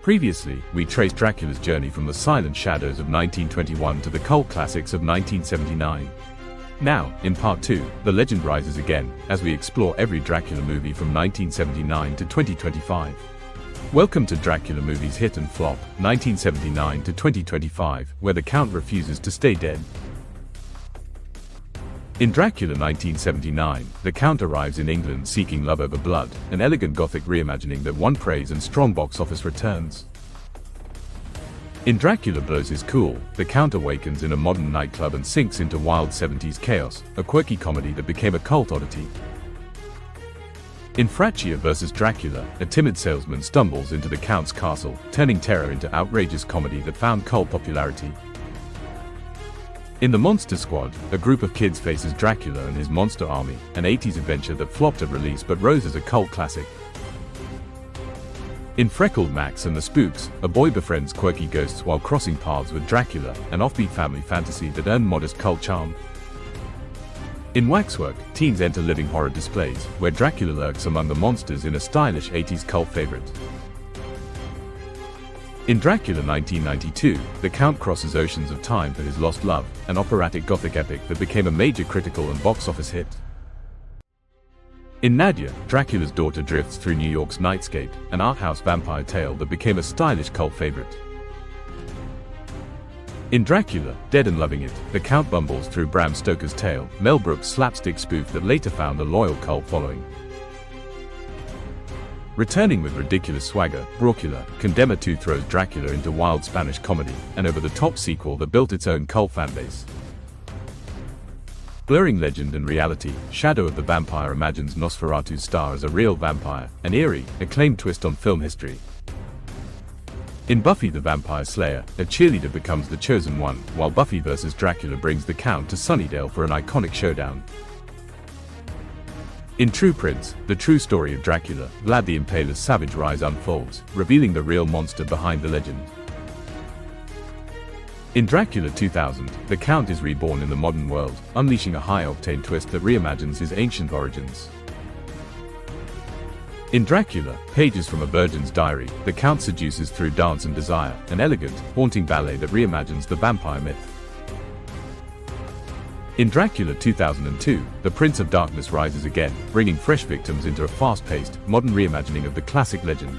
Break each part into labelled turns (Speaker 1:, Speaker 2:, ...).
Speaker 1: Previously, we traced Dracula's journey from the silent shadows of 1921 to the cult classics of 1979. Now, in part 2, the legend rises again, as we explore every Dracula movie from 1979 to 2025. Welcome to Dracula Movies Hit and Flop, 1979 to 2025, where the Count refuses to stay dead. In Dracula 1979, the Count arrives in England seeking love over blood, an elegant Gothic reimagining that won praise and strong box office returns. In Dracula Blows His Cool, the Count awakens in a modern nightclub and sinks into wild 70s chaos, a quirky comedy that became a cult oddity. In Dracula vs. Dracula, a timid salesman stumbles into the Count's castle, turning terror into outrageous comedy that found cult popularity. In The Monster Squad, a group of kids faces Dracula and his monster army, an 80s adventure that flopped at release but rose as a cult classic. In Freckled Max and the Spooks, a boy befriends quirky ghosts while crossing paths with Dracula, an offbeat family fantasy that earned modest cult charm. In Waxwork, teens enter living horror displays, where Dracula lurks among the monsters in a stylish 80s cult favorite. In Dracula 1992, the Count crosses oceans of time for his lost love, an operatic Gothic epic that became a major critical and box office hit. In Nadia, Dracula's daughter drifts through New York's nightscape, an art house vampire tale that became a stylish cult favorite. In Dracula, Dead and Loving It, the Count bumbles through Bram Stoker's tale, Mel Brooks' slapstick spoof that later found a loyal cult following. Returning with ridiculous swagger, Dracula, Condemnor 2 throws Dracula into wild Spanish comedy, an over-the-top sequel that built its own cult fanbase. Blurring legend and reality, Shadow of the Vampire imagines Nosferatu's star as a real vampire, an eerie, acclaimed twist on film history. In Buffy the Vampire Slayer, a cheerleader becomes the chosen one, while Buffy vs. Dracula brings the Count to Sunnydale for an iconic showdown. In True Prince, the true story of Dracula, Vlad the Impaler's savage rise unfolds, revealing the real monster behind the legend. In Dracula 2000, the Count is reborn in the modern world, unleashing a high-octane twist that reimagines his ancient origins. In Dracula, Pages from a Virgin's Diary, the Count seduces through dance and desire, an elegant, haunting ballet that reimagines the vampire myth. In Dracula 2002, the Prince of Darkness rises again, bringing fresh victims into a fast-paced, modern reimagining of the classic legend.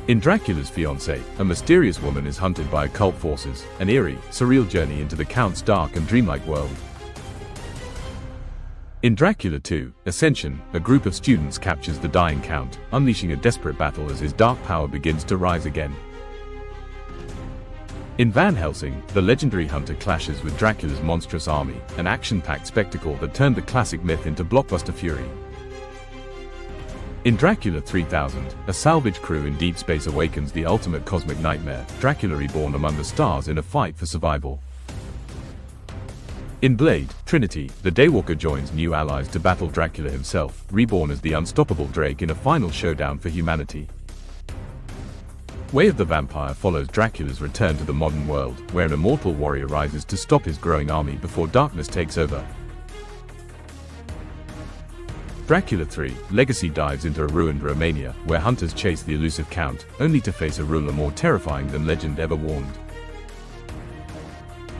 Speaker 1: In Dracula's Fiancé, a mysterious woman is hunted by occult forces, an eerie, surreal journey into the Count's dark and dreamlike world. In Dracula 2, Ascension, a group of students captures the dying Count, unleashing a desperate battle as his dark power begins to rise again. In Van Helsing, the legendary hunter clashes with Dracula's monstrous army, an action-packed spectacle that turned the classic myth into blockbuster fury. In Dracula 3000, a salvage crew in deep space awakens the ultimate cosmic nightmare, Dracula reborn among the stars in a fight for survival. In Blade, Trinity, the Daywalker joins new allies to battle Dracula himself, reborn as the unstoppable Drake in a final showdown for humanity. Way of the Vampire follows Dracula's return to the modern world, where an immortal warrior rises to stop his growing army before darkness takes over. Dracula 3, Legacy dives into a ruined Romania, where hunters chase the elusive Count, only to face a ruler more terrifying than legend ever warned.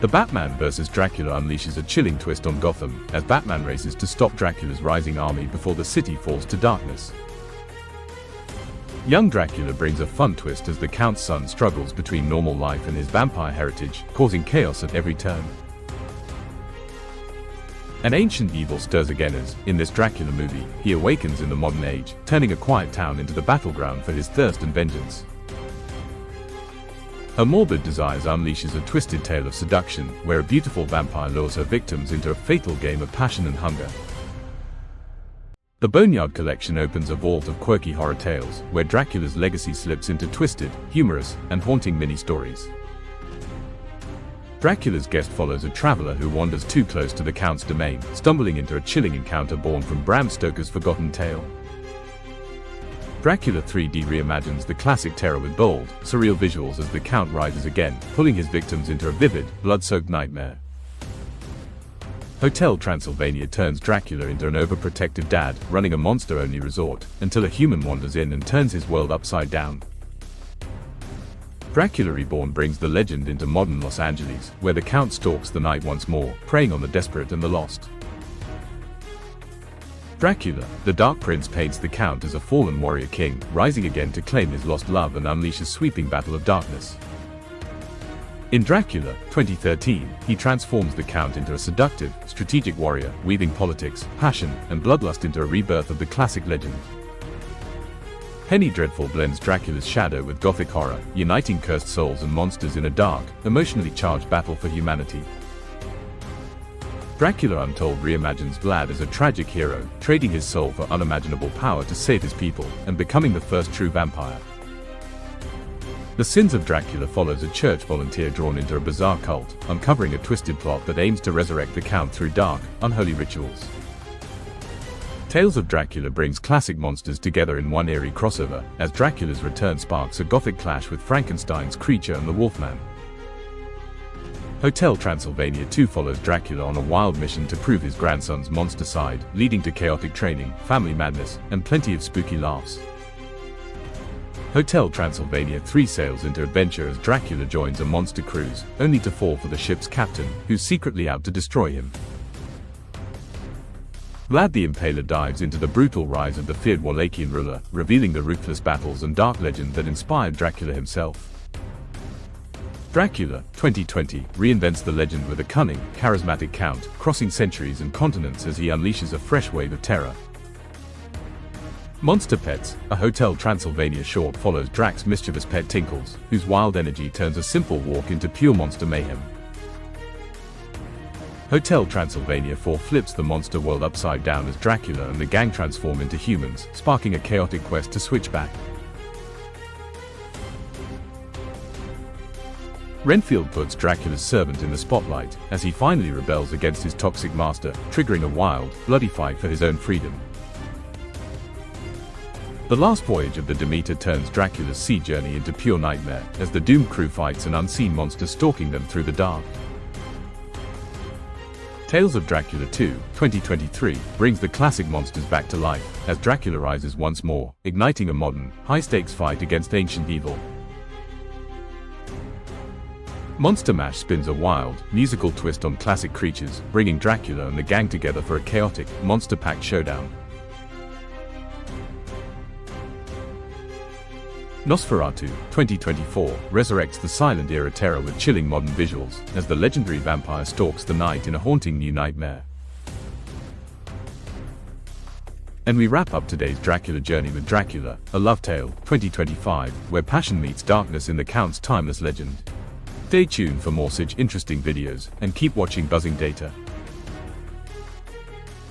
Speaker 1: The Batman vs. Dracula unleashes a chilling twist on Gotham, as Batman races to stop Dracula's rising army before the city falls to darkness. Young Dracula brings a fun twist as the Count's son struggles between normal life and his vampire heritage, causing chaos at every turn. An ancient evil stirs again as, in this Dracula movie, he awakens in the modern age, turning a quiet town into the battleground for his thirst and vengeance. Her morbid desires unleashes a twisted tale of seduction, where a beautiful vampire lures her victims into a fatal game of passion and hunger. The Boneyard Collection opens a vault of quirky horror tales, where Dracula's legacy slips into twisted, humorous, and haunting mini-stories. Dracula's Guest follows a traveler who wanders too close to the Count's domain, stumbling into a chilling encounter born from Bram Stoker's forgotten tale. Dracula 3D reimagines the classic terror with bold, surreal visuals as the Count rises again, pulling his victims into a vivid, blood-soaked nightmare. Hotel Transylvania turns Dracula into an overprotective dad, running a monster-only resort, until a human wanders in and turns his world upside down. Dracula Reborn brings the legend into modern Los Angeles, where the Count stalks the night once more, preying on the desperate and the lost. Dracula, the Dark Prince, paints the Count as a fallen warrior king, rising again to claim his lost love and unleash a sweeping battle of darkness. In Dracula, 2013, he transforms the Count into a seductive, strategic warrior, weaving politics, passion, and bloodlust into a rebirth of the classic legend. Penny Dreadful blends Dracula's shadow with Gothic horror, uniting cursed souls and monsters in a dark, emotionally charged battle for humanity. Dracula Untold reimagines Vlad as a tragic hero, trading his soul for unimaginable power to save his people, and becoming the first true vampire. The Sins of Dracula follows a church volunteer drawn into a bizarre cult, uncovering a twisted plot that aims to resurrect the Count through dark, unholy rituals. Tales of Dracula brings classic monsters together in one eerie crossover, as Dracula's return sparks a Gothic clash with Frankenstein's creature and the Wolfman. Hotel Transylvania 2 follows Dracula on a wild mission to prove his grandson's monster side, leading to chaotic training, family madness, and plenty of spooky laughs. Hotel Transylvania 3 sails into adventure as Dracula joins a monster cruise, only to fall for the ship's captain, who's secretly out to destroy him. Vlad the Impaler dives into the brutal rise of the feared Wallachian ruler, revealing the ruthless battles and dark legend that inspired Dracula himself. Dracula, 2020, reinvents the legend with a cunning, charismatic Count, crossing centuries and continents as he unleashes a fresh wave of terror. Monster Pets, a Hotel Transylvania short, follows Drac's mischievous pet Tinkles, whose wild energy turns a simple walk into pure monster mayhem. Hotel Transylvania 4 flips the monster world upside down as Dracula and the gang transform into humans, sparking a chaotic quest to switch back. Renfield puts Dracula's servant in the spotlight, as he finally rebels against his toxic master, triggering a wild, bloody fight for his own freedom. The Last Voyage of the Demeter turns Dracula's sea journey into pure nightmare, as the doomed crew fights an unseen monster stalking them through the dark. Tales of Dracula 2, 2023, brings the classic monsters back to life, as Dracula rises once more, igniting a modern, high-stakes fight against ancient evil. Monster Mash spins a wild, musical twist on classic creatures, bringing Dracula and the gang together for a chaotic, monster-packed showdown. Nosferatu, 2024, resurrects the silent-era terror with chilling modern visuals, as the legendary vampire stalks the night in a haunting new nightmare. And we wrap up today's Dracula journey with Dracula, a Love Tale, 2025, where passion meets darkness in the Count's timeless legend. Stay tuned for more such interesting videos, and keep watching Buzzing Data.